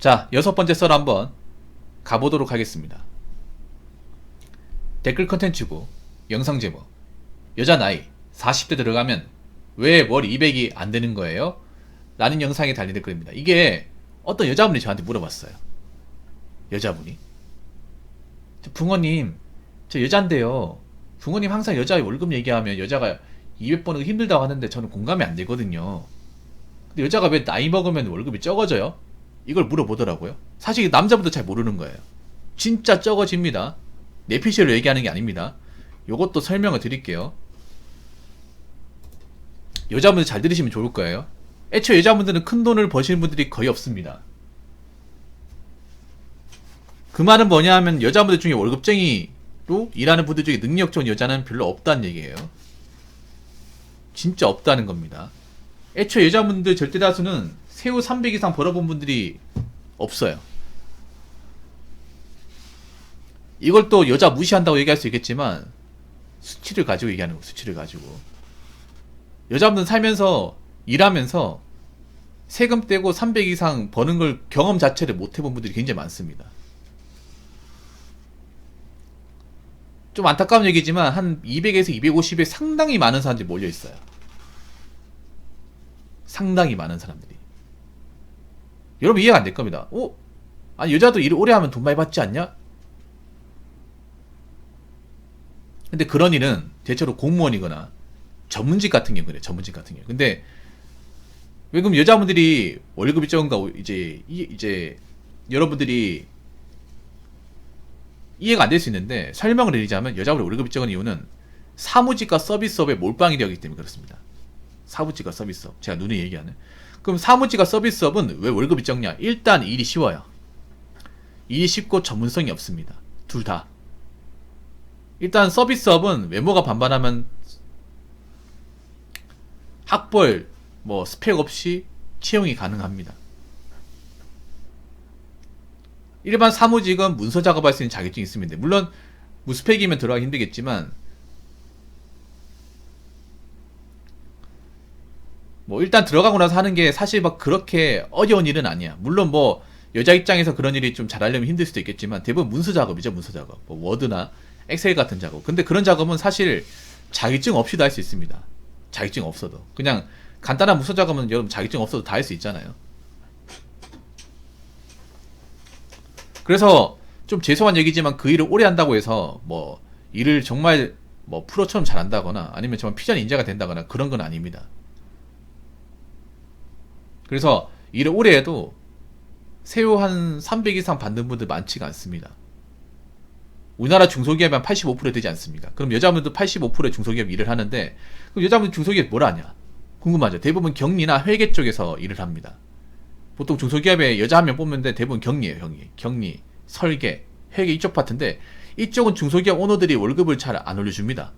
자, 6번째 썰 한번 가보도록 하겠습니다. 댓글 컨텐츠고 영상 제목, 여자 나이 40대 들어가면 왜 월 200이 안 되는 거예요? 라는 영상에 달린 댓글입니다. 이게 어떤 여자분이 저한테 물어봤어요. 여자분이, 붕어님, 저 여잔데요, 붕어님 항상 여자 월급 얘기하면 여자가 200 버는 거 힘들다고 하는데 저는 공감이 안 되거든요. 근데 여자가 왜 나이 먹으면 월급이 적어져요? 이걸 물어보더라고요. 사실 남자분도 잘 모르는 거예요. 진짜 적어집니다. 내피셜로 얘기하는 게 아닙니다. 요것도 설명을 드릴게요. 여자분들 잘 들으시면 좋을 거예요. 애초에 여자분들은 큰 돈을 버시는 분들이 거의 없습니다. 그 말은 뭐냐 하면 여자분들 중에 월급쟁이로 일하는 분들 중에 능력 좋은 여자는 별로 없다는 얘기예요. 진짜 없다는 겁니다. 애초에 여자분들 절대 다수는 세후 300 이상 벌어본 분들이 없어요. 이걸 또 여자 무시한다고 얘기할 수 있겠지만 수치를 가지고 얘기하는 거예요. 수치를 가지고. 여자분들 살면서 일하면서 세금 떼고 300 이상 버는 걸 경험 자체를 못 해본 분들이 굉장히 많습니다. 좀 안타까운 얘기지만 한 200에서 250에 상당히 많은 사람들이 몰려 있어요. 상당히 많은 사람들이. 여러분 이해가 안 될 겁니다. 아니 여자도 일을 오래 하면 돈 많이 받지 않냐? 근데 그런 일은 대체로 공무원이거나 전문직 같은 경우 그래. 전문직 같은 경우. 근데 왜 그럼 여자분들이 월급이 적은가? 이제 여러분들이 이해가 안 될 수 있는데 설명을 드리자면 여자분들 월급이 적은 이유는 사무직과 서비스업에 몰빵이 되기 때문에 그렇습니다. 사무직과 서비스업. 제가 눈에 얘기하는. 그럼 사무직과 서비스업은 왜 월급이 적냐? 일단 일이 쉬워요. 일이 쉽고 전문성이 없습니다. 둘 다. 일단 서비스업은 외모가 반반하면 학벌, 스펙 없이 채용이 가능합니다. 일반 사무직은 문서 작업할 수 있는 자격증이 있습니다. 물론 무스펙이면 들어가기 힘들겠지만 일단 들어가고 나서 하는 게 사실 막 그렇게 어려운 일은 아니야. 물론 여자 입장에서 그런 일이 좀 잘하려면 힘들 수도 있겠지만 대부분 문서 작업이죠. 문서 작업. 워드나 엑셀 같은 작업. 근데 그런 작업은 사실 자격증 없이도 할 수 있습니다. 자격증 없어도. 그냥 간단한 문서 작업은 여러분 자격증 없어도 다 할 수 있잖아요. 그래서 좀 죄송한 얘기지만 그 일을 오래 한다고 해서 일을 정말 프로처럼 잘한다거나 아니면 정말 피전 인재가 된다거나 그런 건 아닙니다. 그래서 일을 오래 해도 세후 한 300 이상 받는 분들 많지가 않습니다. 우리나라 중소기업이 한 85% 되지 않습니까? 그럼 여자분들도 85%의 중소기업 일을 하는데 그럼 여자분들 중소기업 뭘 하냐? 궁금하죠. 대부분 경리나 회계 쪽에서 일을 합니다. 보통 중소기업에 여자 한 명 뽑는데 대부분 경리예요. 경리, 설계, 회계 이쪽 파트인데 이쪽은 중소기업 오너들이 월급을 잘 안 올려줍니다.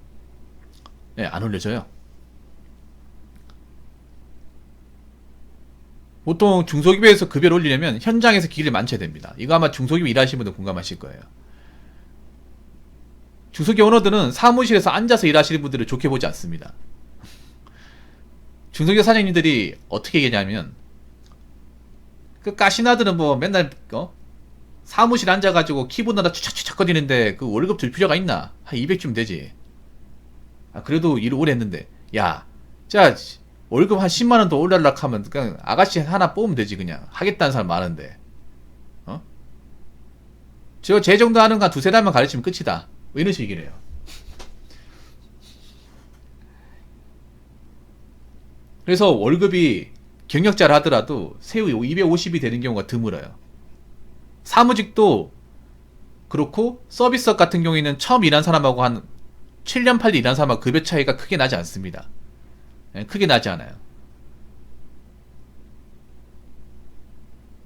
네, 안 올려줘요. 보통 중소기업에서 급여를 올리려면 현장에서 기회를 많쳐야 됩니다. 이거 아마 중소기업 일하시는 분들 공감하실 거예요. 중소기업 오너들은 사무실에서 앉아서 일하시는 분들을 좋게 보지 않습니다. 중소기업 사장님들이 어떻게 얘기하냐면 그 가시나들은 맨날 사무실 앉아가지고 키보드나 추착추착 거리는데 그 월급 줄 필요가 있나? 한 200 주면 되지. 그래도 일을 오래 했는데 자 월급 한 10만원 더 올려달라고 하면 그냥 아가씨 하나 뽑으면 되지. 그냥 하겠다는 사람 많은데 제 정도 하는 거 한 두세 달만 가르치면 끝이다. 이런 식이래요. 그래서 월급이 경력자를 하더라도 세후 250이 되는 경우가 드물어요. 사무직도 그렇고 서비스업 같은 경우에는 처음 일한 사람하고 한 7년 8년 일한 사람하고 급여 차이가 크게 나지 않습니다. 크게 나지 않아요.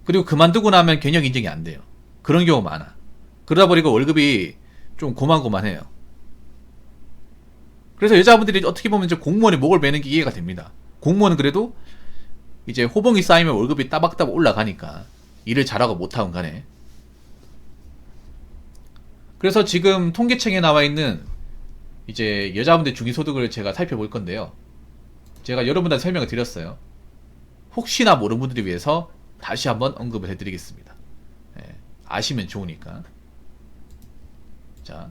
그리고 그만두고 나면 경력 인정이 안 돼요. 그런 경우 많아. 그러다 보니까 월급이 좀 고만고만해요. 그래서 여자분들이 어떻게 보면 이제 공무원이 목을 매는 게 이해가 됩니다. 공무원은 그래도 이제 호봉이 쌓이면 월급이 따박따박 올라가니까 일을 잘하고 못하건 간에. 그래서 지금 통계청에 나와 있는 이제 여자분들 중위소득을 제가 살펴볼 건데요. 제가 여러분들한테 설명을 드렸어요. 혹시나 모르는 분들을 위해서 다시 한번 언급을 해드리겠습니다. 예, 아시면 좋으니까. 자,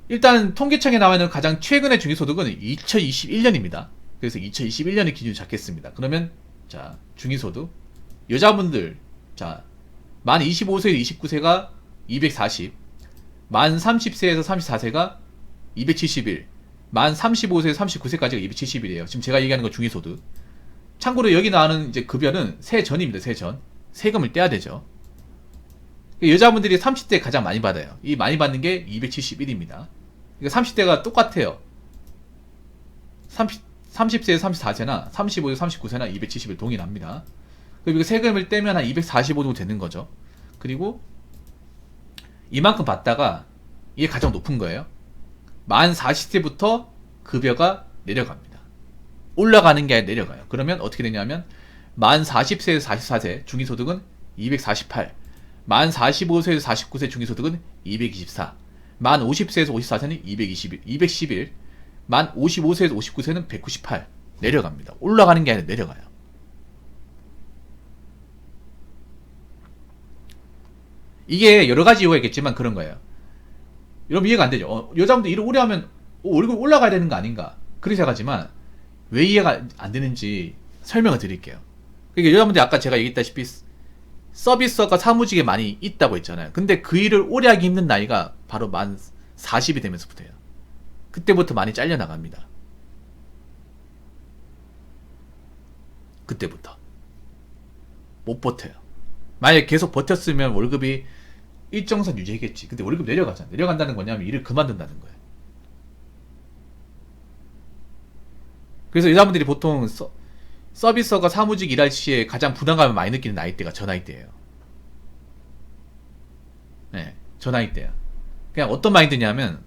일단 통계청에 나와 있는 가장 최근의 중위소득은 2021년입니다. 그래서 2021년을 기준으로 잡겠습니다. 그러면 자, 중위소득 여자분들, 자, 만 25세에서 29세가 240, 만 30세에서 34세가 271, 만 35세에서 39세까지가 271이에요. 지금 제가 얘기하는 건 중위소득. 참고로 여기 나오는 이제 급여는 세전입니다. 세전. 세금을 떼야 되죠. 여자분들이 30대 가장 많이 받아요. 이 많이 받는 게 271입니다. 그러니까 30대가 똑같아요. 30세에서 34세나 35세에서 39세나 271 동일합니다. 그리고 세금을 떼면 한 245 정도 되는 거죠. 그리고 이만큼 받다가 이게 가장 높은 거예요. 만 40세부터 급여가 내려갑니다. 올라가는 게 아니라 내려가요. 그러면 어떻게 되냐면 만 40세에서 44세 중위소득은 248, 만 45세에서 49세 중위소득은 224, 만 50세에서 54세는 221, 211, 만 55세에서 59세는 198 내려갑니다. 올라가는 게 아니라 내려가요. 이게 여러 가지 이유가 있겠지만 그런 거예요. 여러분 이해가 안 되죠? 여자분들 일을 오래 하면 월급 올라가야 되는 거 아닌가? 그렇게 생각하지만 왜 이해가 안 되는지 설명을 드릴게요. 그러니까 여자분들 아까 제가 얘기했다시피 서비스업과 사무직에 많이 있다고 했잖아요. 근데 그 일을 오래 하기 힘든 나이가 바로 만 40이 되면서부터예요. 그때부터 많이 잘려나갑니다. 그때부터 못 버텨요. 만약에 계속 버텼으면 월급이 일정선 유지했겠지. 근데 월급 내려가잖아. 내려간다는 거냐면 일을 그만둔다는 거예요. 그래서 여자분들이 보통 서비스업과 사무직 일할 시에 가장 부담감을 많이 느끼는 나이대가 저 나이대예요. 네, 저 나이대야. 그냥 어떤 마인드냐면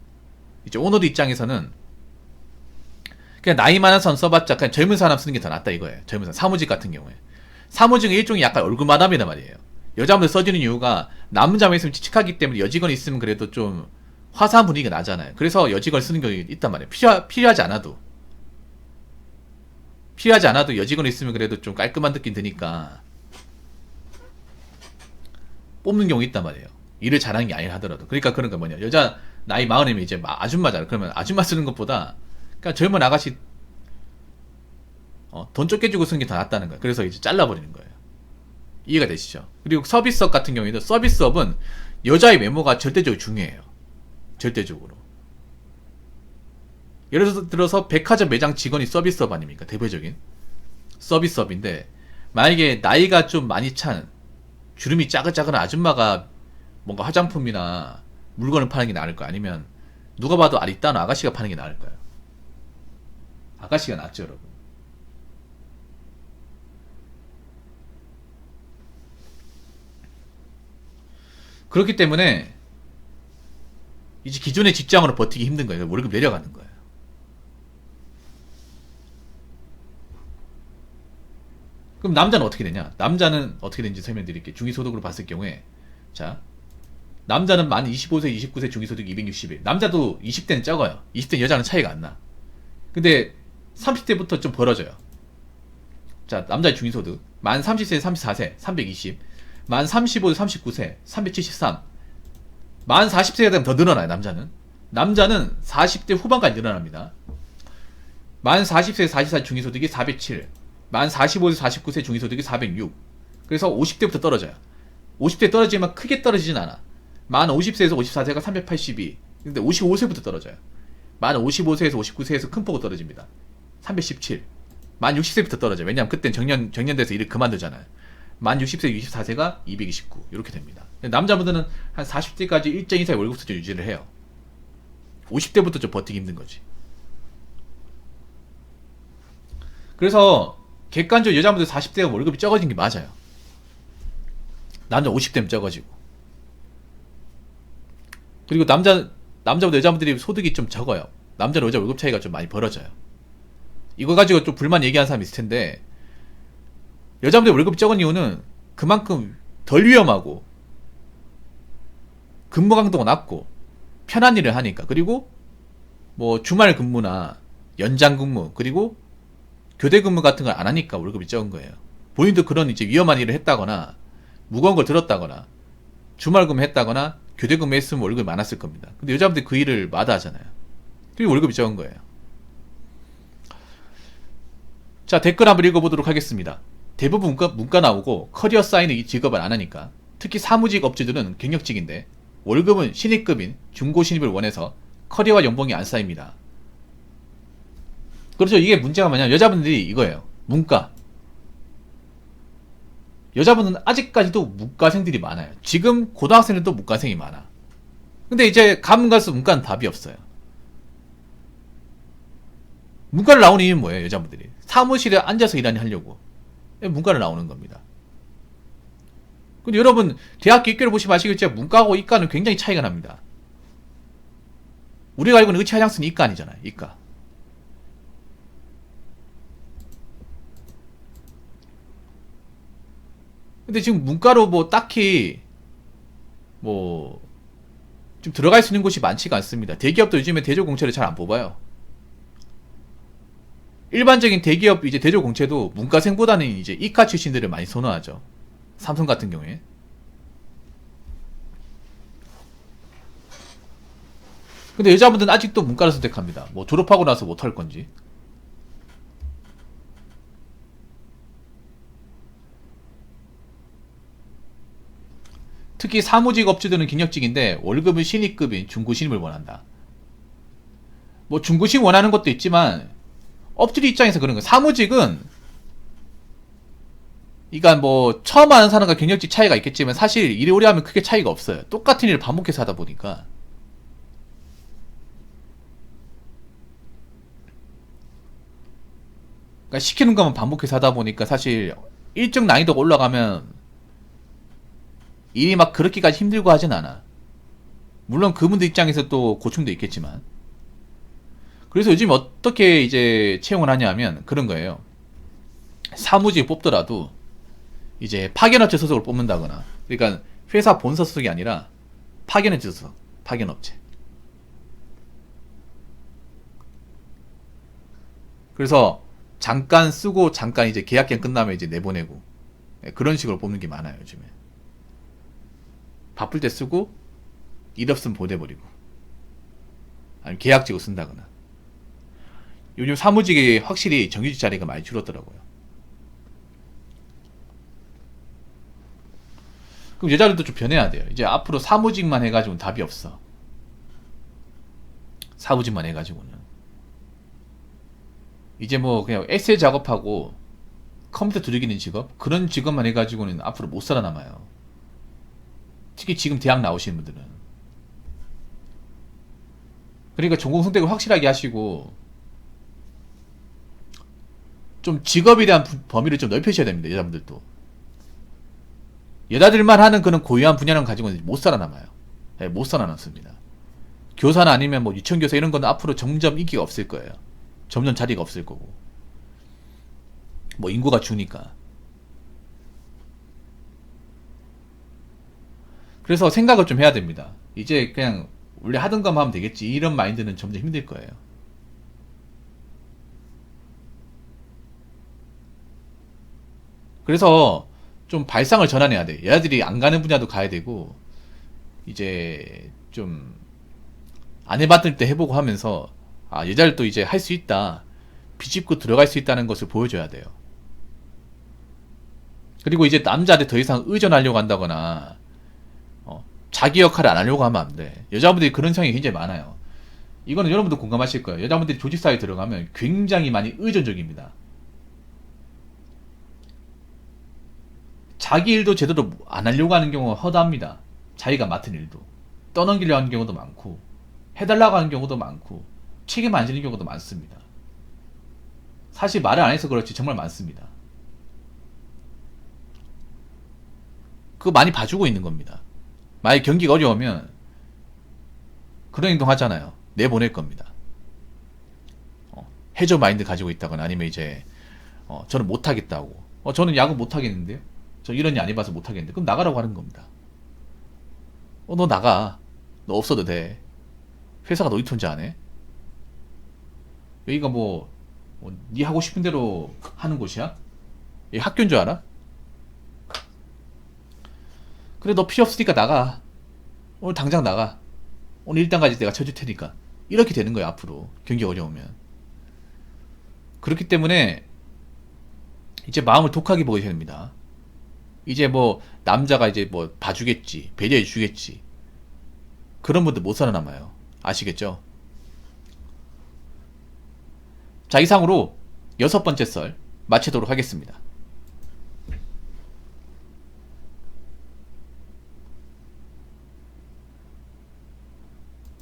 이제 오너들 입장에서는 그냥 나이 많은 사람 써봤자 그냥 젊은 사람 쓰는 게 더 낫다 이거예요. 젊은 사람. 사무직 같은 경우에. 사무직은 일종의 약간 얼굴 마담이란 말이에요. 여자분들 써주는 이유가 남자만 있으면 칙칙하기 때문에 여직원이 있으면 그래도 좀 화사한 분위기가 나잖아요. 그래서 여직원을 쓰는 경우가 있단 말이에요. 필요하지 않아도. 필요하지 않아도 여직원이 있으면 그래도 좀 깔끔한 느낌 드니까 뽑는 경우 있단 말이에요. 일을 잘하는 게 아니라 하더라도. 그러니까 그런 거 뭐냐. 여자 나이 40이면 이제 아줌마잖아. 그러면 아줌마 쓰는 것보다 그냥 젊은 아가씨 돈 적게 주고 쓰는 게 더 낫다는 거예요. 그래서 이제 잘라버리는 거예요. 이해가 되시죠? 그리고 서비스업 같은 경우에도 서비스업은 여자의 외모가 절대적으로 중요해요. 절대적으로. 예를 들어서 백화점 매장 직원이 서비스업 아닙니까? 대표적인 서비스업인데 만약에 나이가 좀 많이 찬 주름이 짜글짜글한 아줌마가 뭔가 화장품이나 물건을 파는 게 나을까요? 아니면 누가 봐도 아리따운 아가씨가 파는 게 나을까요? 아가씨가 낫죠, 여러분. 그렇기 때문에 이제 기존의 직장으로 버티기 힘든 거예요. 월급 내려가는 거예요. 그럼 남자는 어떻게 되냐? 남자는 어떻게 되는지 설명드릴게요. 중위소득으로 봤을 경우에 자, 남자는 만 25세, 29세 중위소득 260일. 남자도 20대는 적어요. 20대는 여자는 차이가 안 나. 근데 30대부터 좀 벌어져요. 자, 남자의 중위소득 만 30세, 34세 320, 만 35세, 39세 373, 만 40세가 되면 더 늘어나요. 남자는 40대 후반까지 늘어납니다. 만 40세, 44세 중위소득이 407, 만 45세, 49세 중위소득이 406. 그래서 50대부터 떨어져요. 50대 떨어지면 크게 떨어지진 않아. 만 50세에서 54세가 382. 근데 55세부터 떨어져요. 만 55세에서 59세에서 큰 폭으로 떨어집니다. 317. 만 60세부터 떨어져요. 왜냐면 그땐 정년돼서 일을 그만두잖아요. 만 60세, 64세가 229. 이렇게 됩니다. 남자분들은 한 40대까지 일정 이상의 월급 수준 유지를 해요. 50대부터 좀 버티기 힘든 거지. 그래서 객관적으로 여자분들 40대가 월급이 적어진 게 맞아요. 남자 50대면 적어지고. 그리고 남자보다 여자분들이 소득이 좀 적어요. 남자는 여자 월급 차이가 좀 많이 벌어져요. 이거 가지고 좀 불만 얘기하는 사람이 있을 텐데, 여자분들 월급이 적은 이유는 그만큼 덜 위험하고 근무 강도가 낮고 편한 일을 하니까. 그리고 뭐 주말 근무나 연장 근무 그리고 교대 근무 같은 걸 안 하니까 월급이 적은 거예요. 본인도 그런 이제 위험한 일을 했다거나 무거운 걸 들었다거나 주말근무 했다거나 교대근무 했으면 월급이 많았을 겁니다. 근데 여자분들이 그 일을 마다하잖아요. 그게 월급이 적은 거예요. 자, 댓글 한번 읽어보도록 하겠습니다. 대부분 문과 나오고 커리어 사인의 이 직업을 안 하니까, 특히 사무직 업체들은 경력직인데 월급은 신입급인 중고 신입을 원해서 커리어와 연봉이 안 쌓입니다. 그렇죠. 이게 문제가 뭐냐면 여자분들이 이거예요. 문과. 여자분은 아직까지도 문과생들이 많아요. 지금 고등학생들도 문과생이 많아. 근데 이제 가면 갈수록 문과는 답이 없어요. 문과를 나오는 이유는 뭐예요? 여자분들이 사무실에 앉아서 일하니 하려고 문과를 나오는 겁니다. 근데 여러분 대학교 입결을 보시면 아시겠지만 문과하고 이과는 굉장히 차이가 납니다. 우리가 알고 있는 의치 화장실은 이과 아니잖아요. 이과. 근데 지금 문과로 뭐 딱히 뭐 좀 들어갈 수 있는 곳이 많지가 않습니다. 대기업도 요즘에 대졸 공채를 잘 안 뽑아요. 일반적인 대기업 이제 대졸 공채도 문과생보다는 이제 이과 출신들을 많이 선호하죠. 삼성 같은 경우에. 근데 여자분들은 아직도 문과를 선택합니다. 뭐 졸업하고 나서 못 할 건지. 특히 사무직 업체들은 경력직인데 월급은 신입급인 중고신입을 원한다. 뭐 중고신입 원하는 것도 있지만 업체들 입장에서 그런 거예요. 사무직은 그러니까 뭐 처음 하는 사람과 경력직 차이가 있겠지만 사실 일이 오래 하면 크게 차이가 없어요. 똑같은 일을 반복해서 하다 보니까. 그러니까 시키는 것만 반복해서 하다 보니까 사실 일정 난이도가 올라가면 일이 막 그렇게까지 힘들고 하진 않아. 물론 그분들 입장에서 또 고충도 있겠지만. 그래서 요즘 어떻게 이제 채용을 하냐면 그런 거예요. 사무직 뽑더라도 이제 파견업체 소속을 뽑는다거나, 그러니까 회사 본사 소속이 아니라 파견업체 소속, 파견업체. 그래서 잠깐 쓰고 잠깐 이제 계약기간 끝나면 이제 내보내고 그런 식으로 뽑는 게 많아요 요즘에. 바쁠 때 쓰고 일 없으면 보내버리고 아니면 계약직으로 쓴다거나. 요즘 사무직이 확실히 정규직 자리가 많이 줄었더라고요. 그럼 여자들도 좀 변해야 돼요. 이제 앞으로 사무직만 해가지고는 답이 없어. 사무직만 해가지고는 이제 뭐 그냥 엑셀 작업하고 컴퓨터 두들기는 직업, 그런 직업만 해가지고는 앞으로 못 살아남아요. 특히 지금 대학 나오시는 분들은. 그러니까 전공 선택을 확실하게 하시고 좀 직업에 대한 범위를 좀 넓히셔야 됩니다. 여자분들도. 여자들만 하는 그런 고유한 분야를 가지고는 못 살아남아요. 네, 못 살아남습니다. 교사나 아니면 뭐 유치원교사 이런 건 앞으로 점점 인기가 없을 거예요. 점점 자리가 없을 거고. 뭐 인구가 주니까. 그래서 생각을 좀 해야 됩니다. 이제 그냥 원래 하던 것만 하면 되겠지, 이런 마인드는 점점 힘들 거예요. 그래서 좀 발상을 전환해야 돼. 여자들이 안 가는 분야도 가야 되고, 이제 좀 안 해봤을 때 해보고 하면서 아, 여자들도 이제 할 수 있다, 비집고 들어갈 수 있다는 것을 보여줘야 돼요. 그리고 이제 남자한테 더 이상 의존하려고 한다거나 자기 역할을 안 하려고 하면 안 돼. 여자분들이 그런 성향이 굉장히 많아요. 이거는 여러분도 공감하실 거예요. 여자분들이 조직사회에 들어가면 굉장히 많이 의존적입니다. 자기 일도 제대로 안 하려고 하는 경우가 허다합니다. 자기가 맡은 일도 떠넘기려고 하는 경우도 많고, 해달라고 하는 경우도 많고, 책임 안 지는 경우도 많습니다. 사실 말을 안 해서 그렇지 정말 많습니다. 그거 많이 봐주고 있는 겁니다. 만약 경기가 어려우면 그런 행동 하잖아요. 내보낼 겁니다. 해저 마인드 가지고 있다거나 아니면 이제 저는 못하겠다고, 저는 야구 못하겠는데요, 저 이런 일 안 해봐서 못하겠는데, 그럼 나가라고 하는 겁니다. 너 나가. 너 없어도 돼. 회사가 너희 존재 안 해? 여기가 뭐 네 하고 싶은 대로 하는 곳이야? 이 학교인 줄 알아? 그래 너 필요 없으니까 나가. 오늘 당장 나가. 오늘 일당까지 내가 쳐줄 테니까. 이렇게 되는 거예요 앞으로 경기 어려우면. 그렇기 때문에 이제 마음을 독하게 먹으셔야 됩니다. 이제 뭐 남자가 이제 뭐 봐주겠지, 배려해 주겠지, 그런 분들 못 살아남아요. 아시겠죠? 자, 이상으로 6번째 썰 마치도록 하겠습니다.